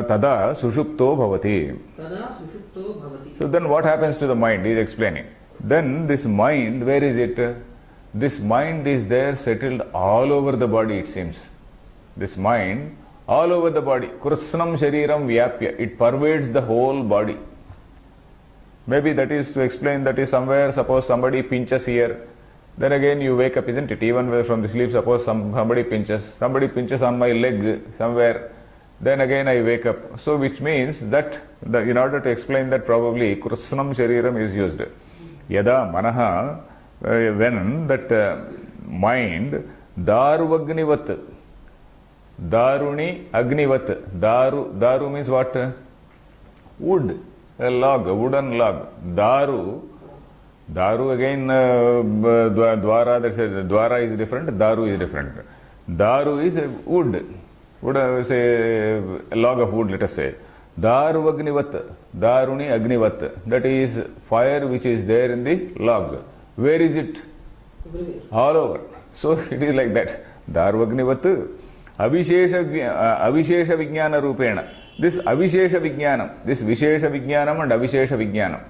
tada sushupto bhavati. So then what happens to the mind? He is explaining. Then this mind, where is it? This mind is there settled all over the body, it seems. This mind all over the body. Krutsnam shariram vyapya. It pervades the whole body. Maybe that is to explain that is somewhere, suppose somebody pinches here, then again you wake up, isn't it? Even from the sleep, suppose somebody pinches on my leg somewhere, then again I wake up. So which means that in order to explain that, probably Krutsnam shariram is used. Yada manaha, when that mind, darvagnivat, daruni agnivat, daru means what? Wood, a log, a wooden log. Daru again, dwara, that's a, dwara is different, daru is different. Daru is a wood, say a log of wood, let us say. Daru agnivat, daruni agnivat, that is fire which is there in the log. Where is it? All over. So it is like that. Daru agnivat, avishesha vijnana rupena. This avishesha vijnanam, this vishesha vijnanam and avishesha vijnanam.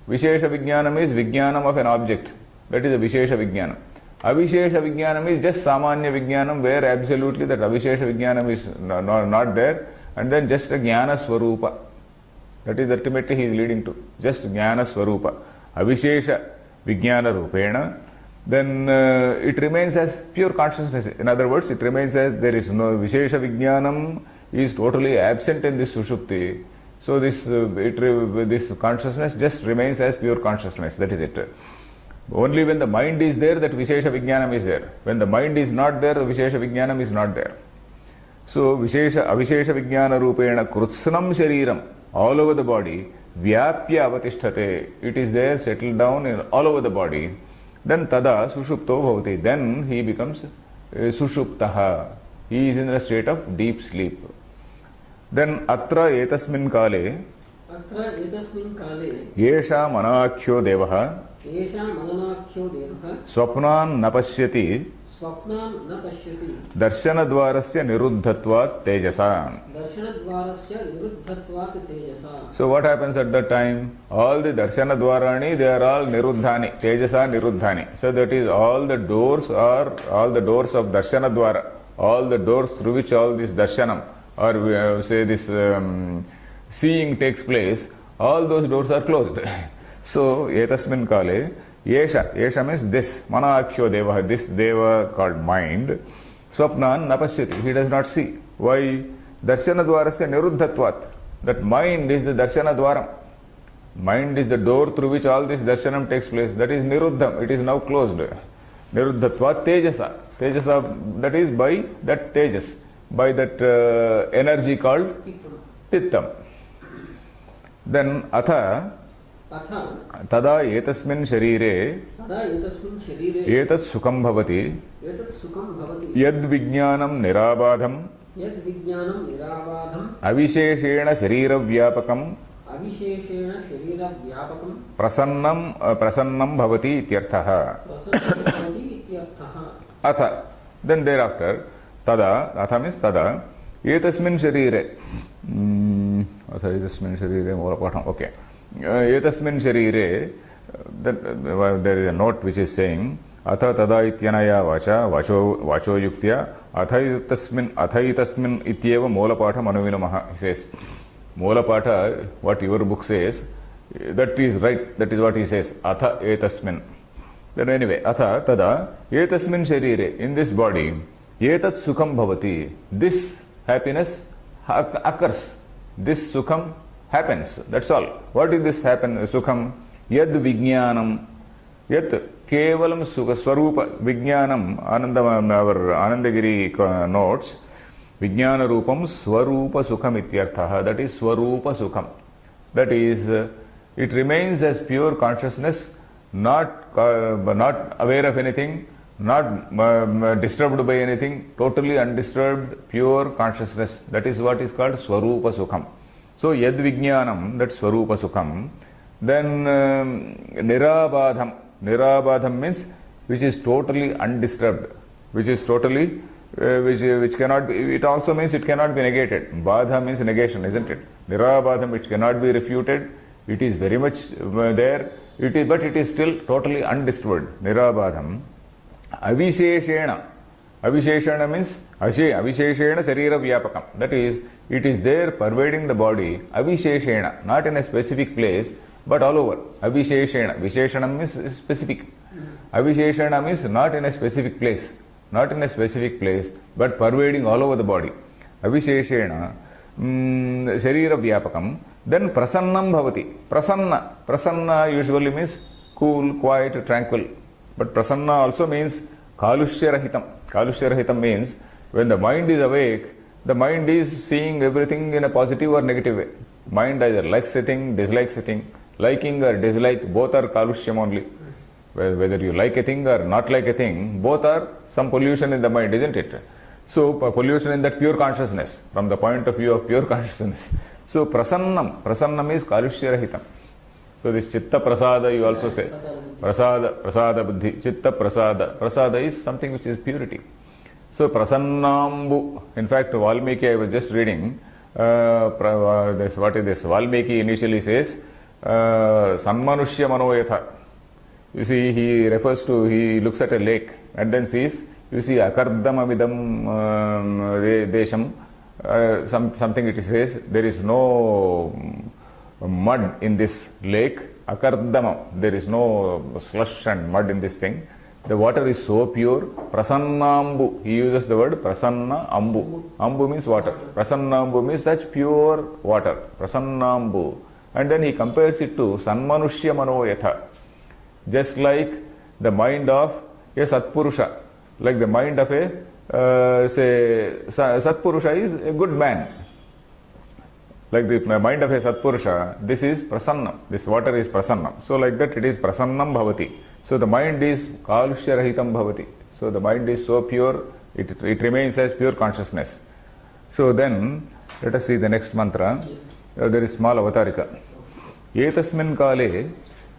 Vishesha vijnanam is vijnanam of an object. That is a vishesha vijnanam. Avishesha vijnanam is just samanya vijnanam, where absolutely that avishesha vijnanam is not there, and then just a jnana swarupa. That is ultimately he is leading to. Just jnana swarupa. Avishesha vijnana rupena. Then it remains as pure consciousness. In other words, it remains as there is no vishesha vijnanam is totally absent in this sushupti. So this consciousness just remains as pure consciousness. That is it. Only when the mind is there, that Vishesha Vijnanam is there. When the mind is not there, the Vishesha Vijnanam is not there. So Avishesha Vijnana Rupena Krutsnam Shariram, all over the body, Vyapya Avatisthate, it is there, settled down all over the body. Then Tada Sushupto Bhavati, then he becomes Sushuptaha. He is in a state of deep sleep. Then Atra Etasmin Kale Yesha Manakyo Devaha Swapnan Napashyati Darshana Dvarasya Niruddhatvat Tejasa. So what happens at that time? All the Darshana Dvarani, they are all Niruddhani, Tejasa Niruddhani. So that is all the doors of Darshana Dvara, all the doors through which all this Darshanam, or say this seeing takes place, all those doors are closed. So, etasmin kale, yesha means this, manakyo deva, this deva called mind, Swapnan napashyati. He does not see. Why? Darshana dvarasya niruddhatvat. That mind is the darshana dwaram. Mind is the door through which all this darshanam takes place. That is niruddham. It is now closed. Niruddhatvat tejasa. Tejasa, that is by that tejas, by that energy called tittam. Then atha अथ tada etasmin sharire तदा एतस्मिन् शरीरे etat sukham bhavati एतत् सुखं भवति yad vijnanam nirabadham यद् विज्ञानं निराबाधं avisheshena sharira vyapakam अविशेषेण शरीरव्यापकं prasannam bhavati ityarthaha. प्रसन्नं भवति इत्यर्थः. Atha. Then thereafter, tada, atha means tada, etasmin sharire. Atha etasmin sharire, molapatham. Okay. Etasmin sharire, there is a note which is saying, atha tada ityanaya vacha, vacho yuktya, atha itasmin ityeva molapatham anuvinamaha. He says, molapatha, what your book says, that is right, that is what he says, atha etasmin. Then anyway, atha tada etasmin sharire, in this body, etat sukham bhavati, this happiness occurs, this sukham happens, that's all. What is this happen, sukham? Yad vijnanam, yat kevalam sukha swarupa vijnanam, our Anandagiri notes, vijnana rupam swarupa sukham ityarthaha, that is swarupa sukham. That is, it remains as pure consciousness, not aware of anything, not disturbed by anything, totally undisturbed, pure consciousness. That is what is called swarupa sukham. So yad vijnanam, that swarupa sukham. Then nirabadham. Nirabadham means which is totally undisturbed, which is totally which cannot be, it also means it cannot be negated. Badha means negation, isn't it? Nirabadham, which cannot be refuted. It is very much there. It is, but it is still totally undisturbed. Nirabadham. Avisheshena. Avisheshena means avisheshena sharira vyapakam. That is, it is there pervading the body. Avisheshena, not in a specific place, but all over. Avisheshena. Visheshana means specific. Avisheshana means not in a specific place. Not in a specific place, but pervading all over the body. Avisheshena sharira vyapakam. Then prasannam bhavati. Prasanna. Prasanna usually means cool, quiet, tranquil. But prasanna also means kalushya rahitam. Kalushya rahitam means when the mind is awake, the mind is seeing everything in a positive or negative way. Mind either likes a thing, dislikes a thing. Liking or dislike, both are kalushyam only. Whether you like a thing or not like a thing, both are some pollution in the mind, isn't it? So pollution in that pure consciousness, from the point of view of pure consciousness. So prasannam is kalushya rahitam. So this chitta prasada you also say. Prasada buddhi, chitta prasada. Prasada is something which is purity. So prasannambu. In fact, Valmiki, I was just reading, what is this? Valmiki initially says, sanmanushya manoyatha. You see, he looks at a lake and then sees, you see, akardamamidam desham, something it says, there is no mud in this lake, akardamam, there is no slush and mud in this thing. The water is so pure, prasannambu, he uses the word prasanna ambu. Ambu means water. Prasannambu means such pure water, prasannambu. And then he compares it to sanmanushya manoyatha. Just like the mind of a Satpurusha, like the mind of a, Satpurusha is a good man. Like the mind of a Satpurusha, this is prasannam, this water is prasannam. So like that it is prasannam bhavati. So the mind is kalushya rahitam bhavati. So the mind is so pure, it remains as pure consciousness. So then, let us see the next mantra. There is small avatarika. Etasmin kale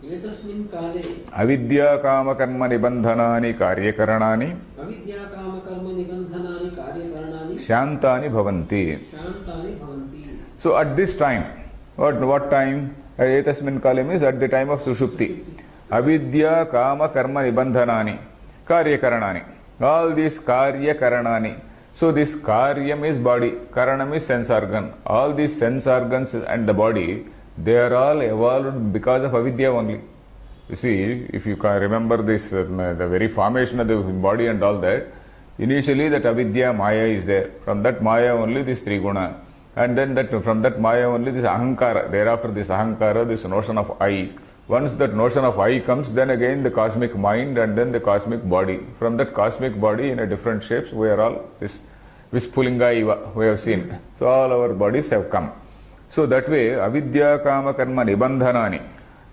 एतस्मिन् काले avidya kama karma nibandhanani karyakaranaani अविद्याकामकर्मनिबन्धनानि कार्यकरणानि shantani bhavanti. शान्तानि भवन्ति. So at this time, what time? Etasmin kale means at the time of sushupti. Avidya kama karma nibandhanani karyakaranaani. All these karyakaranani. So this karyam is body, karanam is sense organ. All these sense organs and the body, they are all evolved because of avidya only. You see, if you can remember this, the very formation of the body and all that, Initially that avidya, maya is there. From that maya only this three guna. And then from that maya only this ahankara. Thereafter this ahankara, this notion of I. Once that notion of I comes, then again the cosmic mind and then the cosmic body. From that cosmic body in a different shapes, we are all this Vispulinga iva, we have seen. So all our bodies have come. So that way, avidya, kama, karma, nibandhanani.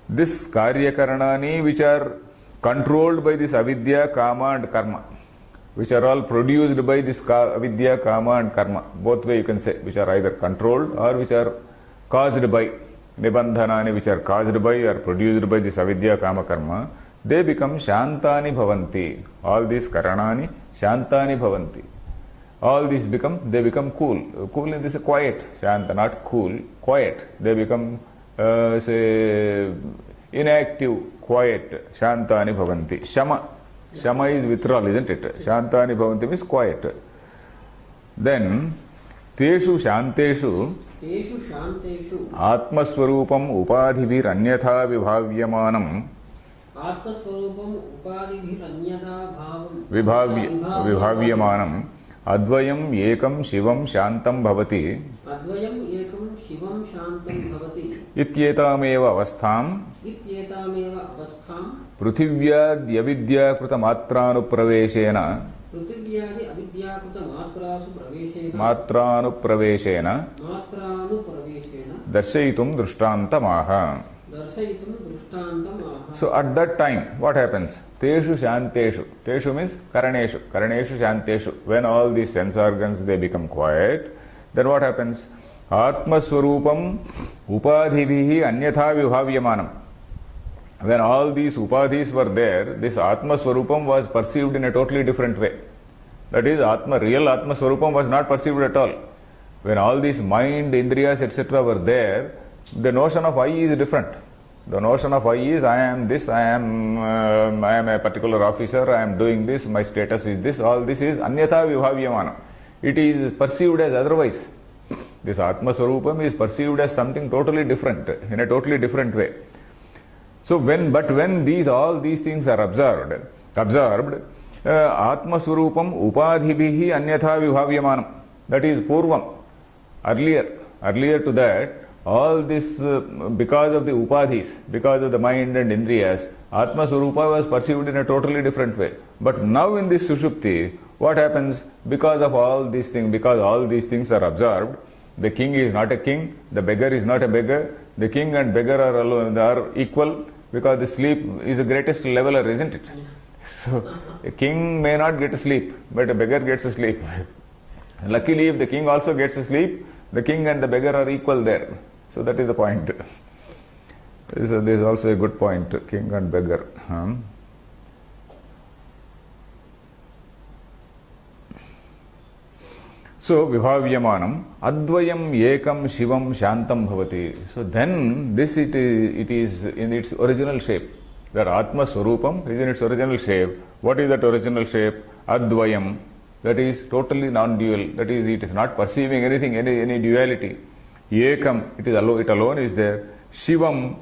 This karya karanani which are controlled by this avidya, kama and karma, which are all produced by this avidya, kama and karma. Both way you can say, which are either controlled or which are caused by. Nibandhanani, which are caused by or produced by this avidya, kama, karma, they become shantani bhavanti. All these karanani, shantani bhavanti. All these they become cool. Cool in this quiet. Shanta, not cool, quiet. They become, say, inactive, quiet. Shantani bhavanti. Shama. Shama is withdrawal, isn't it? Shantani bhavanti means quiet. Then, teshu shanteshu atmaswarupam upadhibhiranyatha vibhavyamanam vibhavyamanam advayam ekam shivam shantam bhavati ityetameva avastham prithivyadyavityakrita matranupraveshena matranupraveshena darshayitum drishtantamaha. So at that time, what happens? Teshu shanteshu. Teshu means karaneshu. Karaneshu shanteshu. When all these sense organs they become quiet, then what happens? Atmaswarupam upadhibhihi anyatha vibhavyamanam. When all these upadhis were there, this Atma Swarupam was perceived in a totally different way. That is, real Atma Swarupam was not perceived at all. When all these mind, indriyas, etc. were there, the notion of I is different. The notion of I is, I am this, I am a particular officer, I am doing this, my status is this, all this is anyatha vibhavyamana. It is perceived as otherwise. This Atma Swarupam is perceived as something totally different, in a totally different way. So when all these things are observed, Atma Swarupam upadhibhihi anyatha vibhavyamanam. That is Purvam. Earlier to that, all this because of the upadhis, because of the mind and indriyas, Atma Swarupa was perceived in a totally different way. But now in this Sushupti, what happens? Because of all these things, because all these things are observed, the king is not a king, the beggar is not a beggar, the king and beggar are equal, because the sleep is the greatest leveler, isn't it? So a king may not get a sleep, but a beggar gets a sleep. Luckily, if the king also gets a sleep, the king and the beggar are equal there. So that is the point. This is also a good point, king and beggar. So, vibhavyamanam, advayam ekam shivam shantam bhavati. So then this it is in its original shape. That Atma Swarupam is in its original shape. What is that original shape? Advayam. That is totally non-dual. That is, it is not perceiving anything, any duality. Ekam, it alone is there. Shivam.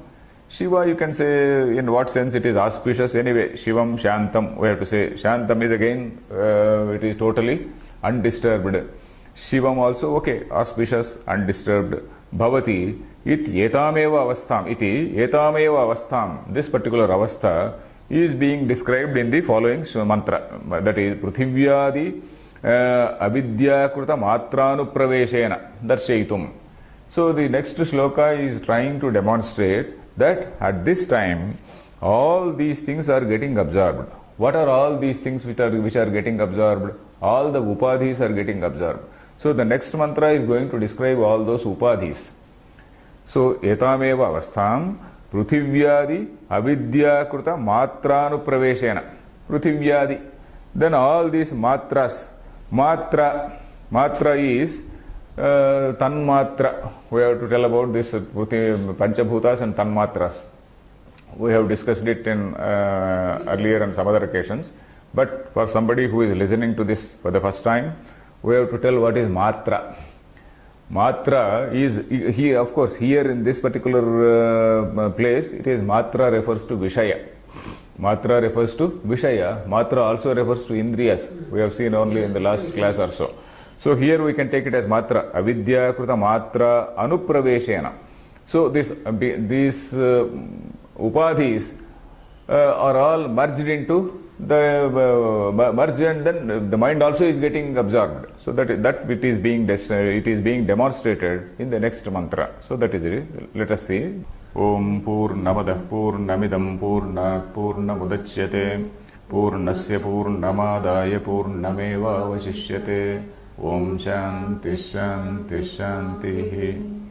Shiva, you can say in what sense it is auspicious. Anyway, Shivam, Shantam, we have to say. Shantam is again, it is totally undisturbed. Shivam also, okay, auspicious, undisturbed. Bhavati, etameva avastham. Etameva avastham. This particular avastha is being described in the following mantra. That is, Pruthivyadi avidyakrita matranupraveshena darshayitum. So the next shloka is trying to demonstrate that at this time, all these things are getting absorbed. What are all these things which are getting absorbed? All the upadhis are getting absorbed. So the next mantra is going to describe all those upadhis. So etameva avastham pruthivyadi avidyakrita matranupraveshena. Pruthivyadi. Then all these matras. Matra is tanmatra. We have to tell about this panchabhutas and tanmatras. We have discussed it in earlier and some other occasions. But for somebody who is listening to this for the first time, we have to tell what is matra. Matra is, of course, here in this particular place, it is matra refers to Vishaya. Matra refers to Vishaya. Matra also refers to Indriyas. We have seen only in the last class or so. So here we can take it as Matra. Avidya Kruta Matra Anupraveshena. So these upadhis are all merged into the merged, and then the mind also is getting absorbed. So that it is being demonstrated in the next mantra. So that is it. Let us see. Om Purnamadah Purnamidam Purnat Purnamudachyate Purnasya Purnamadaya Purnameva Vasishyate. Om Shanti Shanti Shanti.